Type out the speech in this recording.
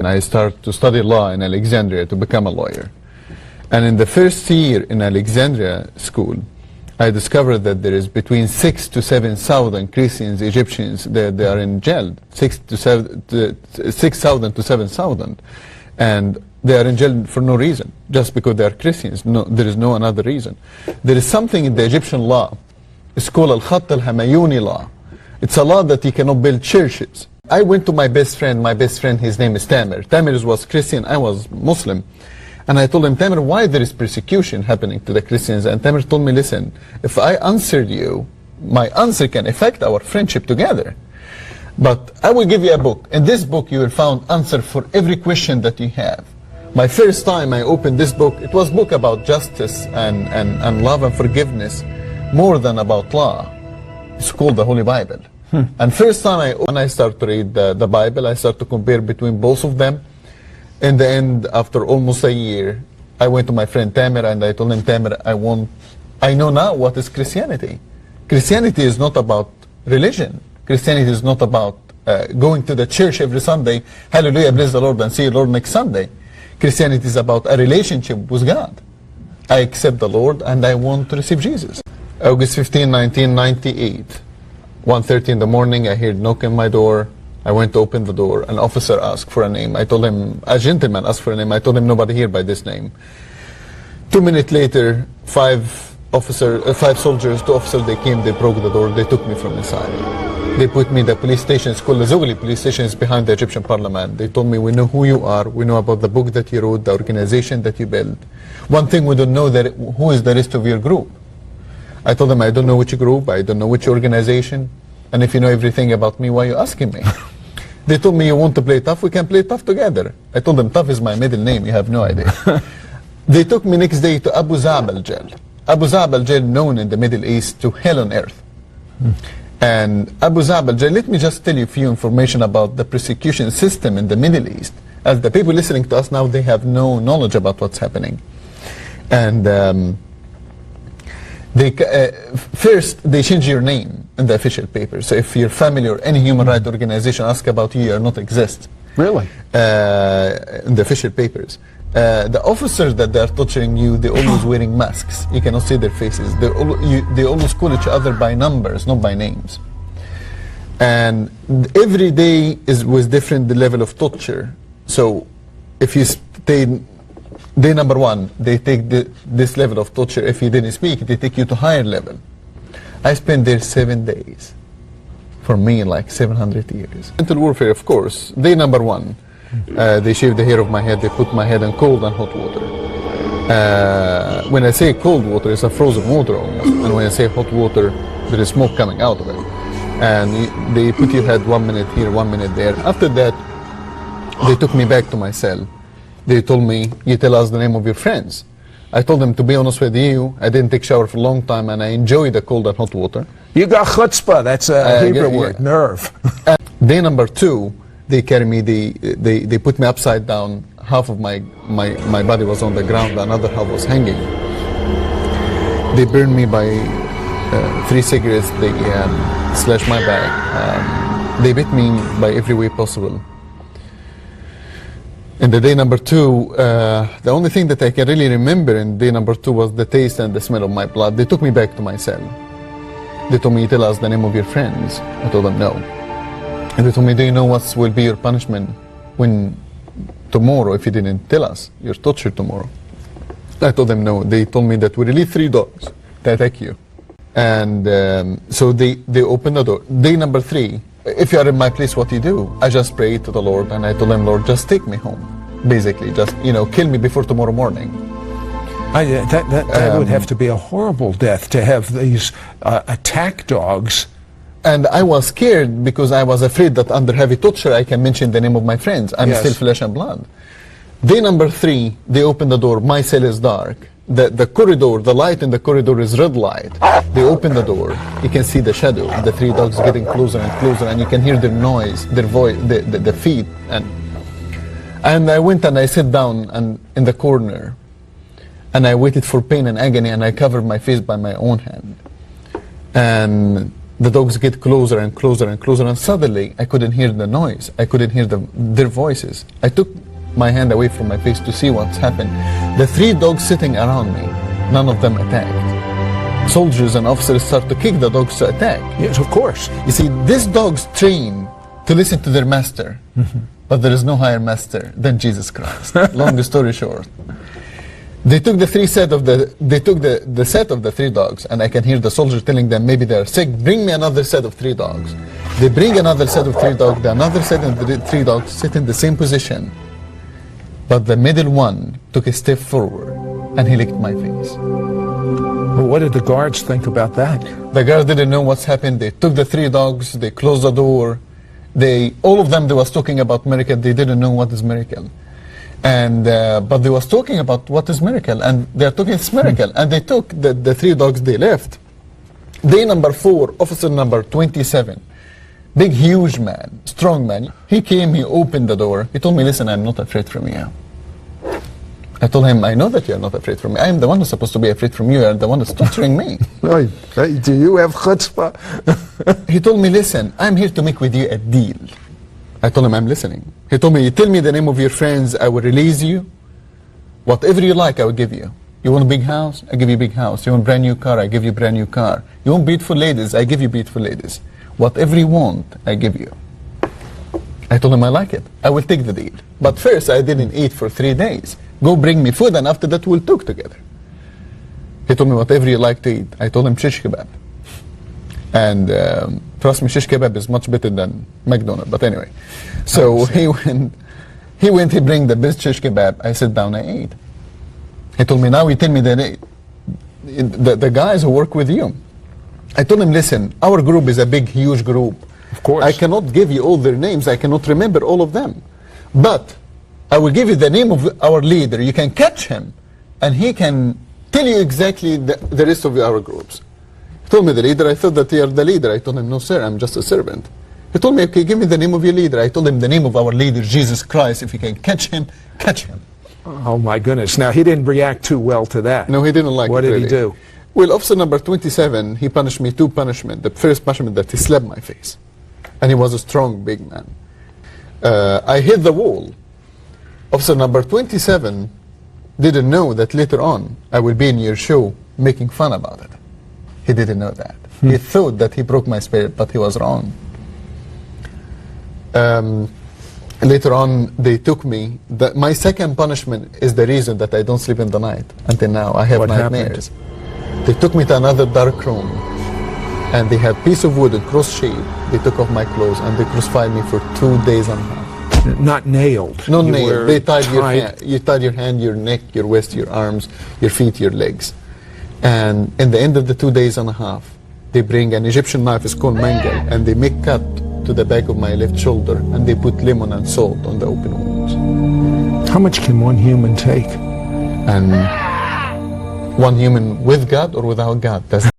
And I started to study law in Alexandria to become a lawyer. And in the first year in Alexandria school, I discovered that there is between 6,000 to 7,000 Christians, Egyptians, they are in jail, 6,000 to 7,000. And they are in jail for no reason, just because they are Christians. No, there is no another reason. There is something in the Egyptian law. It's called Al-Khatt al-Hamayuni law. It's a law that you cannot build churches. I went to my best friend, his name is Tamer. Tamer was Christian, I was Muslim. And I told him, Tamer, why there is persecution happening to the Christians? And Tamer told me, listen, if I answered you, my answer can affect our friendship together. But I will give you a book. In this book, you will find answer for every question that you have. My first time I opened this book, it was a book about justice and love and forgiveness, more than about law. It's called the Holy Bible. And first time when I started to read the Bible, I started to compare between both of them. In the end, after almost a year, I went to my friend Tamer and I told him, Tamer, I know now what is Christianity. Christianity is not about religion. Christianity is not about going to the church every Sunday, hallelujah, bless the Lord, and see the Lord next Sunday. Christianity is about a relationship with God. I accept the Lord and I want to receive Jesus. August 15, 1998, 1:30 in the morning, I heard knock on my door. I went to open the door. An officer asked for a name. I told him, a gentleman asked for a name. I told him, nobody here by this name. 2 minutes later, five soldiers, 2 officers, they came, they broke the door, they took me from inside. They put me in the police station. It's called the Zogli police station. It's behind the Egyptian parliament. They told me, we know who you are. We know about the book that you wrote, the organization that you built. One thing we don't know, that who is the rest of your group. I told them, I don't know which group, I don't know which organization. And if you know everything about me, why are you asking me? They told me, you want to play tough? We can play tough together. I told them, tough is my middle name. You have no idea. They took me next day to Abu Zabal jail. Abu Zabal jail, known in the Middle East to hell on earth. And Abu Zabal jail, let me just tell you a few information about the persecution system in the Middle East. As the people listening to us now, they have no knowledge about what's happening. And first, they change your name in the official paper. So if your family or any human rights organization ask about you, you are not exist. Really? In the official papers. The officers that they are torturing you, they're always wearing masks. You cannot see their faces. They always call each other by numbers, not by names. And every day is with different level of torture. So if you stay, day number 1, they take this level of torture. If you didn't speak, they take you to higher level. I spent there 7 days. For me, like 700 years. Mental warfare, of course. Day number 1, they shave the hair of my head. They put my head in cold and hot water. When I say cold water, it's a frozen water almost. And when I say hot water, there is smoke coming out of it. And they put your head 1 minute here, 1 minute there. After that, they took me back to my cell. They told me, you tell us the name of your friends. I told them, to be honest with you, I didn't take shower for a long time and I enjoy the cold and hot water. You got chutzpah, that's a Hebrew word, nerve. Day number 2, they carry me, they put me upside down. Half of my body was on the ground, the another half was hanging. They burned me by 3 cigarettes, they slashed my back. They beat me by every way possible. In the day number 2, the only thing that I can really remember in day number 2 was the taste and the smell of my blood. They took me back to my cell. They told me, tell us the name of your friends. I told them no. And they told me, do you know what will be your punishment when tomorrow, if you didn't tell us, you're tortured tomorrow? I told them no. They told me that we release 3 dogs to attack you. And so they opened the door. Day number 3, if you are in my place, what do you do? I just prayed to the Lord and I told him, Lord, just take me home. Basically, just, kill me before tomorrow morning. That would have to be a horrible death, to have these attack dogs. And I was scared because I was afraid that under heavy torture I can mention the name of my friends. I'm still flesh and blood. Day number 3, they open the door. My cell is dark. The corridor, the light in the corridor is red light. They open the door. You can see the shadow. The 3 dogs getting closer and closer, and you can hear their noise, their voice, the feet. And I went and I sat down in the corner. And I waited for pain and agony, and I covered my face by my own hand. And The dogs get closer and closer and closer, and suddenly I couldn't hear the noise. I couldn't hear their voices. I took my hand away from my face to see what's happened. The 3 dogs sitting around me, none of them attacked. Soldiers and officers start to kick the dogs to attack. Yes, of course. You see, these dogs train to listen to their master, but there is no higher master than Jesus Christ. Long story short. They took the set of the 3 dogs, and I can hear the soldier telling them maybe they're sick. Bring me another set of 3 dogs. They bring another set of 3 dogs. Another set of 3 dogs sit in the same position, but the middle one took a step forward, and he licked my face. Well, what did the guards think about that? The guards didn't know what's happened. They took the 3 dogs. They closed the door. All of them, they was talking about miracle. They didn't know what is miracle. And but they was talking about what is miracle, and they're talking it's miracle. And they took the 3 dogs. They left. Day number 4, officer number 27, big huge man, strong man. He came, he opened the door. He told me, listen, I'm not afraid from you. I told him, I know that you're not afraid from me. I am the one who's supposed to be afraid from you. You're the one who's torturing me. Do you have chutzpah? He told me, listen, I'm here to make with you a deal. I told him, I'm listening. He told me, you tell me the name of your friends, I will release you. Whatever you like, I will give you. You want a big house? I give you a big house. You want a brand new car? I give you a brand new car. You want beautiful ladies? I give you beautiful ladies. Whatever you want, I give you. I told him I like it. I will take the deal. But first, I didn't eat for 3 days. Go bring me food, and after that, we'll talk together. He told me, whatever you like to eat. I told him shish kebab. And trust me, shish kebab is much better than McDonald's. But anyway, so he went, he bring the best shish kebab. I sat down, I ate. He told me, now you tell me the guys who work with you. I told him, listen, our group is a big, huge group. Of course. I cannot give you all their names. I cannot remember all of them. But I will give you the name of our leader. You can catch him, and he can tell you exactly the rest of our groups. He told me the leader. I thought that you are the leader. I told him, no, sir, I'm just a servant. He told me, okay, give me the name of your leader. I told him the name of our leader, Jesus Christ. If you can catch him, catch him. Oh, my goodness. Now, he didn't react too well to that. No, he didn't like it. What did really. he do? Well, officer number 27, he punished me 2 punishments. The first punishment that he slapped my face. And he was a strong, big man. I hit the wall. Officer number 27 didn't know that later on I will be in your show making fun about it. He didn't know that. He thought that he broke my spirit, but he was wrong. Later on, they took me. My second punishment is the reason that I don't sleep in the night. Until now, I have What nightmares. happened? They took me to another dark room, and they had piece of wood and cross shape. They took off my clothes, and they crucified me for 2 days and a half. Not nailed. No You nail. were They tied your tied- hand, you tied your hand, your neck, your waist, your arms, your feet, your legs. And in the end of the 2 days and a half, they bring an Egyptian knife, it's called mangle, and they make cut to the back of my left shoulder, and they put lemon and salt on the open wounds. How much can one human take? And one human with God or without God, that's